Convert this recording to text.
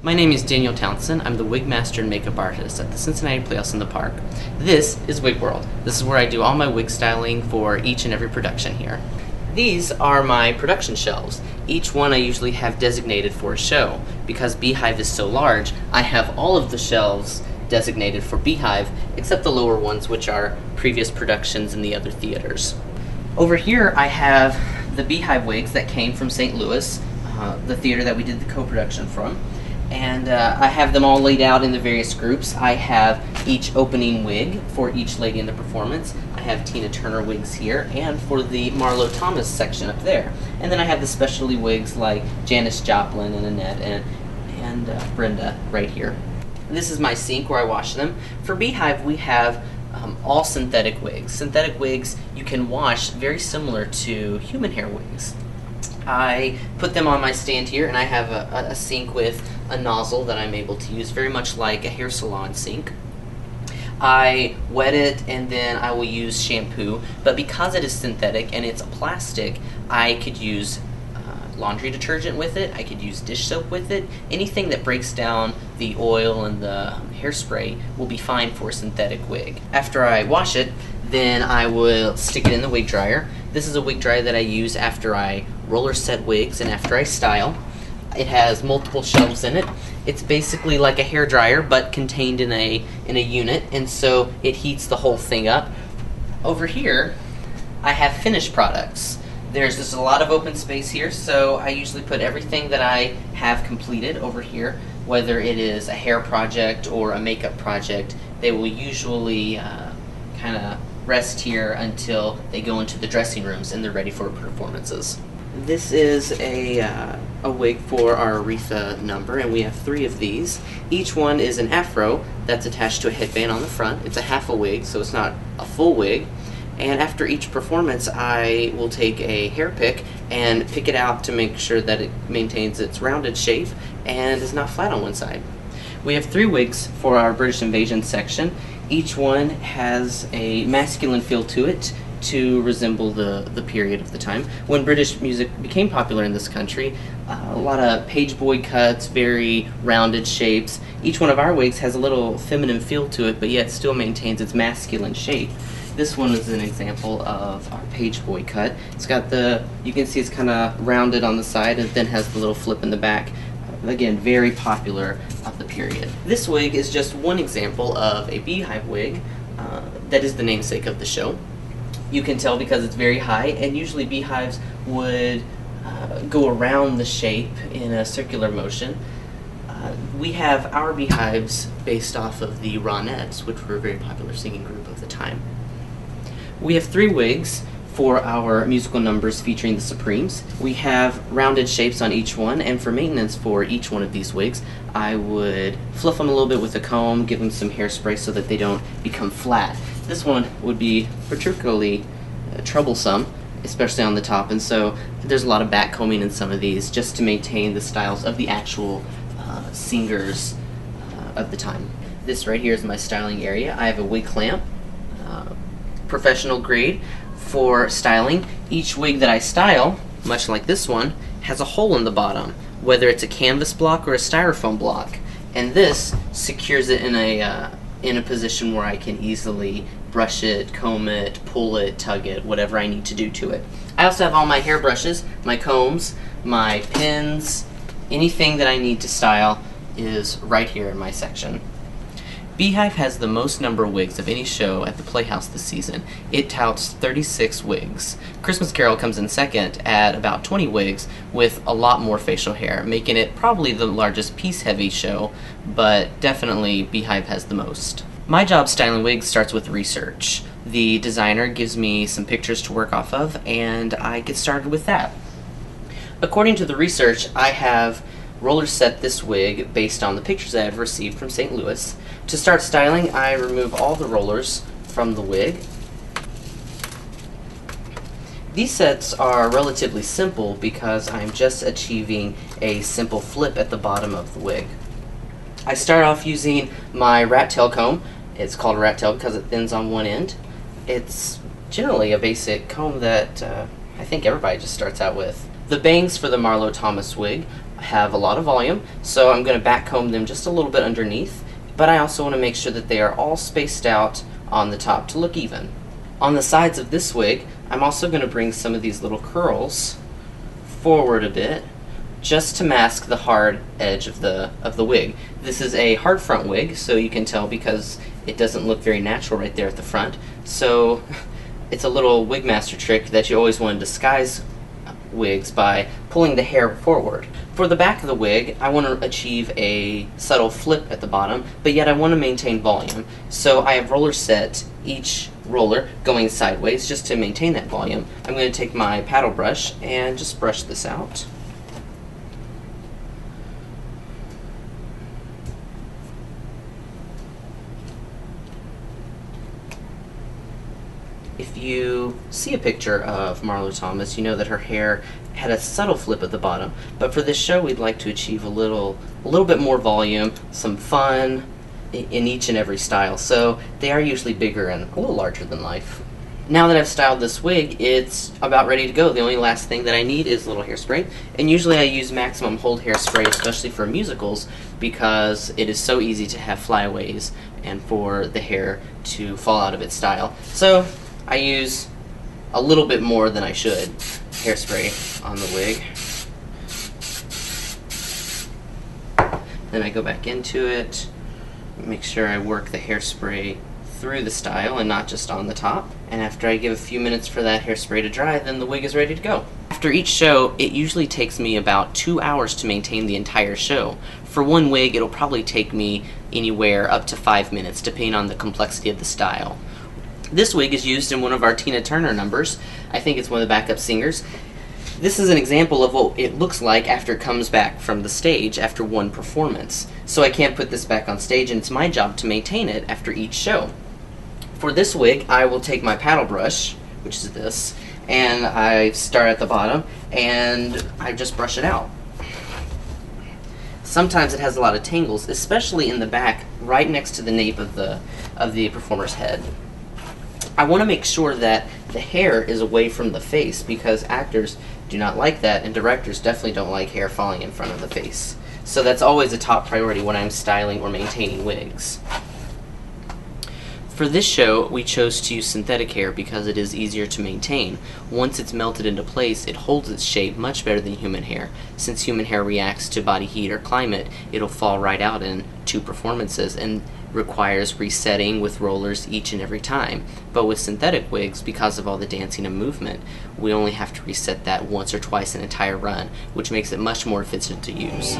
My name is Daniel Townsend. I'm the wig master and makeup artist at the Cincinnati Playhouse in the Park. This is Wig World. This is where I do all my wig styling for each and every production here. These are my production shelves. Each one I usually have designated for a show. Because Beehive is so large, I have all of the shelves designated for Beehive, except the lower ones, which are previous productions in the other theaters. Over here I have the Beehive wigs that came from St. Louis, the theater that we did the co-production from. And I have them all laid out in the various groups. I have each opening wig for each lady in the performance. I have Tina Turner wigs here, and for the Marlo Thomas section up there. And then I have the specialty wigs like Janis Joplin and Annette and Brenda right here. This is my sink where I wash them. For Beehive, we have all synthetic wigs. Synthetic wigs you can wash very similar to human hair wigs. I put them on my stand here, and I have a sink with a nozzle that I'm able to use, very much like a hair salon sink. I wet it, and then I will use shampoo, but because it is synthetic and it's a plastic, I could use laundry detergent with it, I could use dish soap with it. Anything that breaks down the oil and the hairspray will be fine for a synthetic wig. After I wash it, then I will stick it in the wig dryer. This is a wig dryer that I use after I roller set wigs and after I style. It has multiple shelves in it. It's basically like a hair dryer, but contained in a unit, and so it heats the whole thing up. Over here, I have finished products. There's just a lot of open space here, so I usually put everything that I have completed over here, whether it is a hair project or a makeup project. They will usually kind of rest here until they go into the dressing rooms and they're ready for performances. This is a wig for our Aretha number, and we have 3 of these. Each one is an afro that's attached to a headband on the front. It's a half a wig, so it's not a full wig. And after each performance, I will take a hair pick and pick it out to make sure that it maintains its rounded shape and is not flat on one side. We have 3 wigs for our British Invasion section. Each one has a masculine feel to it to resemble the period of the time. When British music became popular in this country, a lot of page boy cuts, very rounded shapes. Each one of our wigs has a little feminine feel to it, but yet still maintains its masculine shape. This one is an example of our page boy cut. It's got you can see it's kind of rounded on the side and then has the little flip in the back. Again, very popular of the period. This wig is just one example of a Beehive wig that is the namesake of the show. You can tell because it's very high, and usually Beehives would go around the shape in a circular motion. We have our Beehives based off of the Ronettes, which were a very popular singing group of the time. We have 3 wigs for our musical numbers featuring the Supremes. We have rounded shapes on each one, and for maintenance for each one of these wigs, I would fluff them a little bit with a comb, give them some hairspray so that they don't become flat. This one would be particularly troublesome, especially on the top, and so there's a lot of back combing in some of these just to maintain the styles of the actual singers of the time. This right here is my styling area. I have a wig clamp, professional grade for styling. Each wig that I style, much like this one, has a hole in the bottom, whether it's a canvas block or a styrofoam block, and this secures it in a position where I can easily brush it, comb it, pull it, tug it, whatever I need to do to it. I also have all my hair brushes, my combs, my pins, anything that I need to style is right here in my section. Beehive has the most number of wigs of any show at the Playhouse this season. It touts 36 wigs. Christmas Carol comes in second at about 20 wigs with a lot more facial hair, making it probably the largest piece-heavy show, but definitely Beehive has the most. My job styling wigs starts with research. The designer gives me some pictures to work off of, and I get started with that. According to the research, I have roller set this wig based on the pictures I have received from St. Louis. To start styling, I remove all the rollers from the wig. These sets are relatively simple because I'm just achieving a simple flip at the bottom of the wig. I start off using my rat tail comb. It's called a rat tail because it thins on one end. It's generally a basic comb that I think everybody just starts out with. The bangs for the Marlo Thomas wig have a lot of volume, so I'm going to back comb them just a little bit underneath, but I also want to make sure that they are all spaced out on the top to look even. On the sides of this wig, I'm also going to bring some of these little curls forward a bit, just to mask the hard edge of the wig. This is a hard front wig, so you can tell because it doesn't look very natural right there at the front. So it's a little wig master trick that you always want to disguise wigs by pulling the hair forward. For the back of the wig, I want to achieve a subtle flip at the bottom, but yet I want to maintain volume. So I have rollers set, each roller going sideways just to maintain that volume. I'm going to take my paddle brush and just brush this out. If you see a picture of Marlo Thomas, you know that her hair had a subtle flip at the bottom, but for this show we'd like to achieve a little bit more volume, some fun in each and every style, so they are usually bigger and a little larger than life. Now that I've styled this wig, it's about ready to go. The only last thing that I need is a little hairspray, and usually I use maximum hold hairspray, especially for musicals, because it is so easy to have flyaways and for the hair to fall out of its style. So I use a little bit more than I should hairspray on the wig. Then I go back into it, make sure I work the hairspray through the style and not just on the top. And after I give a few minutes for that hairspray to dry, then the wig is ready to go. After each show, it usually takes me about 2 hours to maintain the entire show. For one wig, it'll probably take me anywhere up to 5 minutes, depending on the complexity of the style. This wig is used in one of our Tina Turner numbers. I think it's one of the backup singers. This is an example of what it looks like after it comes back from the stage after one performance. So I can't put this back on stage, and it's my job to maintain it after each show. For this wig, I will take my paddle brush, which is this, and I start at the bottom, and I just brush it out. Sometimes it has a lot of tangles, especially in the back, right next to the nape of the performer's head. I want to make sure that the hair is away from the face, because actors do not like that, and directors definitely don't like hair falling in front of the face. So that's always a top priority when I'm styling or maintaining wigs. For this show, we chose to use synthetic hair because it is easier to maintain. Once it's melted into place, it holds its shape much better than human hair. Since human hair reacts to body heat or climate, it'll fall right out in 2 performances and requires resetting with rollers each and every time. But with synthetic wigs, because of all the dancing and movement, we only have to reset that once or twice an entire run, which makes it much more efficient to use.